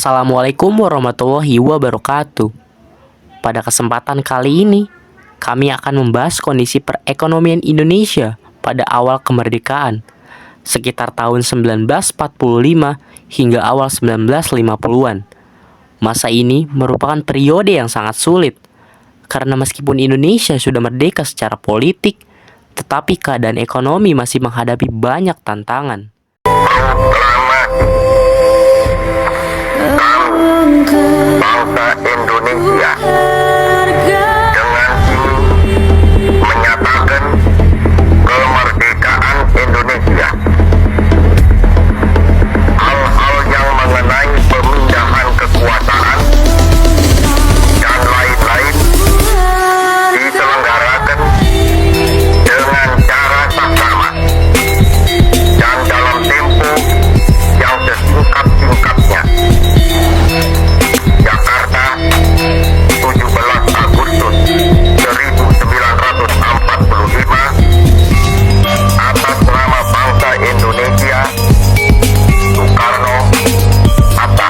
Assalamualaikum warahmatullahi wabarakatuh. Pada kesempatan kali ini, kami akan membahas kondisi perekonomian Indonesia pada awal kemerdekaan, sekitar tahun 1945 hingga awal 1950-an. Masa ini merupakan periode yang sangat sulit, karena meskipun Indonesia sudah merdeka secara politik, tetapi keadaan ekonomi masih menghadapi banyak tantangan. Bangsa Indonesia dengan ini menyatakan kemerdekaan Indonesia. Hal-hal yang mengenai pemindahan kekuasaan dan lain-lain diselenggarakan dengan cara saksama dan dalam tempo yang sesingkat-singkatnya. Jakarta, 17 Agustus 1945, atas nama bangsa Indonesia, Soekarno-Hatta.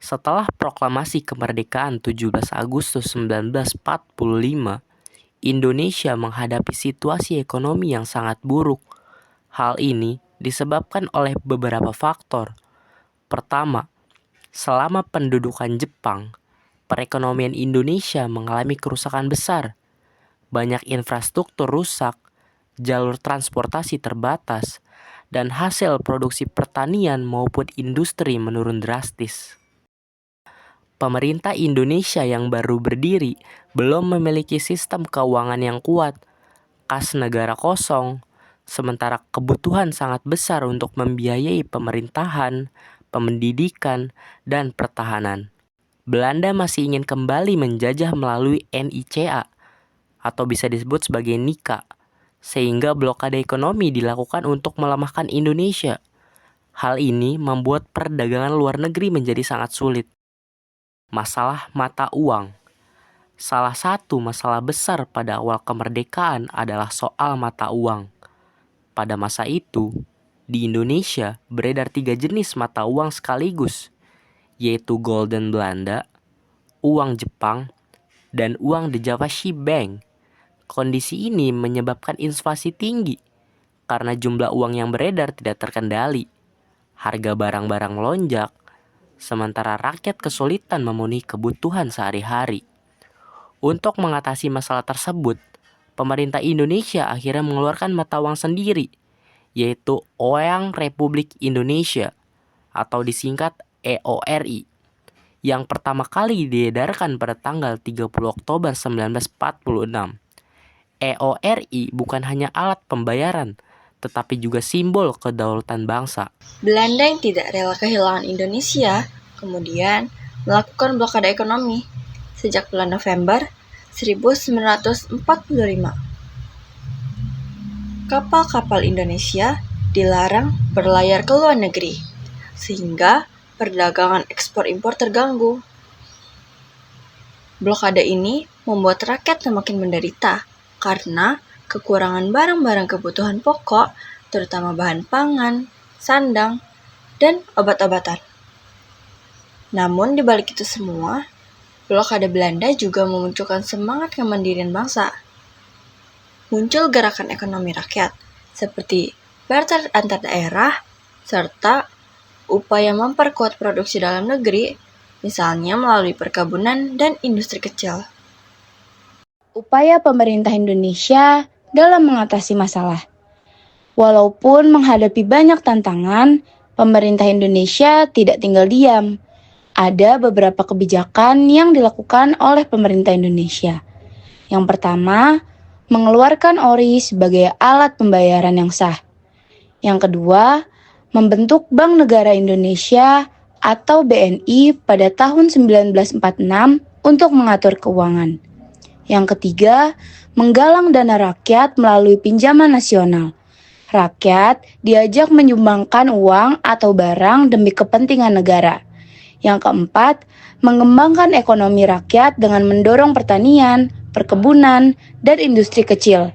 Setelah proklamasi kemerdekaan 17 Agustus 1945, Indonesia menghadapi situasi ekonomi yang sangat buruk. Hal ini disebabkan oleh beberapa faktor. Pertama, selama pendudukan Jepang, perekonomian Indonesia mengalami kerusakan besar. Banyak infrastruktur rusak, jalur transportasi terbatas, dan hasil produksi pertanian maupun industri menurun drastis. Pemerintah Indonesia yang baru berdiri belum memiliki sistem keuangan yang kuat, kas negara kosong, sementara kebutuhan sangat besar untuk membiayai pemerintahan, pendidikan, dan pertahanan. Belanda masih ingin kembali menjajah melalui NICA atau bisa disebut sebagai NIKA, sehingga blokade ekonomi dilakukan untuk melemahkan Indonesia. Hal ini membuat perdagangan luar negeri menjadi sangat sulit. Masalah mata uang. Salah satu masalah besar pada awal kemerdekaan adalah soal mata uang. Pada masa itu, di Indonesia beredar 3 jenis mata uang sekaligus, yaitu Gulden Belanda, uang Jepang, dan uang The Javaschi Bank. Kondisi ini menyebabkan inflasi tinggi karena jumlah uang yang beredar tidak terkendali. Harga barang-barang melonjak, sementara rakyat kesulitan memenuhi kebutuhan sehari-hari. Untuk mengatasi masalah tersebut, pemerintah Indonesia akhirnya mengeluarkan mata uang sendiri, yaitu Oeng Republik Indonesia atau disingkat EORI, yang pertama kali diedarkan pada tanggal 30 Oktober 1946. EORI bukan hanya alat pembayaran, tetapi juga simbol kedaulatan bangsa. Belanda yang tidak rela kehilangan Indonesia kemudian melakukan blokade ekonomi sejak bulan November 1945. Kapal-kapal Indonesia dilarang berlayar ke luar negeri, sehingga perdagangan ekspor-impor terganggu. Blokade ini membuat rakyat semakin menderita karena kekurangan barang-barang kebutuhan pokok, terutama bahan pangan, sandang, dan obat-obatan. Namun di balik itu semua, blokade Belanda juga memunculkan semangat kemandirian bangsa. Muncul gerakan ekonomi rakyat, seperti barter antar daerah, serta upaya memperkuat produksi dalam negeri, misalnya melalui perkebunan dan industri kecil. Upaya pemerintah Indonesia dalam mengatasi masalah. Walaupun menghadapi banyak tantangan, pemerintah Indonesia tidak tinggal diam. Ada beberapa kebijakan yang dilakukan oleh pemerintah Indonesia. Yang pertama, mengeluarkan ORI sebagai alat pembayaran yang sah. Yang kedua, membentuk Bank Negara Indonesia atau BNI pada tahun 1946 untuk mengatur keuangan. Yang ketiga, menggalang dana rakyat melalui pinjaman nasional. Rakyat diajak menyumbangkan uang atau barang demi kepentingan negara. Yang keempat, mengembangkan ekonomi rakyat dengan mendorong pertanian, perkebunan, dan industri kecil.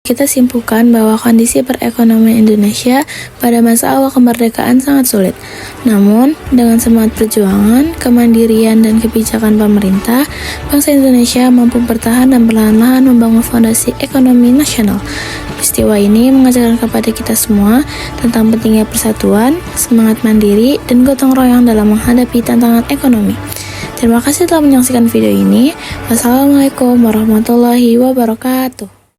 Kita simpulkan bahwa kondisi perekonomian Indonesia pada masa awal kemerdekaan sangat sulit. Namun, dengan semangat perjuangan, kemandirian, dan kebijakan pemerintah, bangsa Indonesia mampu bertahan dan perlahan-lahan membangun fondasi ekonomi nasional. Peristiwa ini mengajarkan kepada kita semua tentang pentingnya persatuan, semangat mandiri, dan gotong royong dalam menghadapi tantangan ekonomi. Terima kasih telah menyaksikan video ini. Wassalamualaikum warahmatullahi wabarakatuh.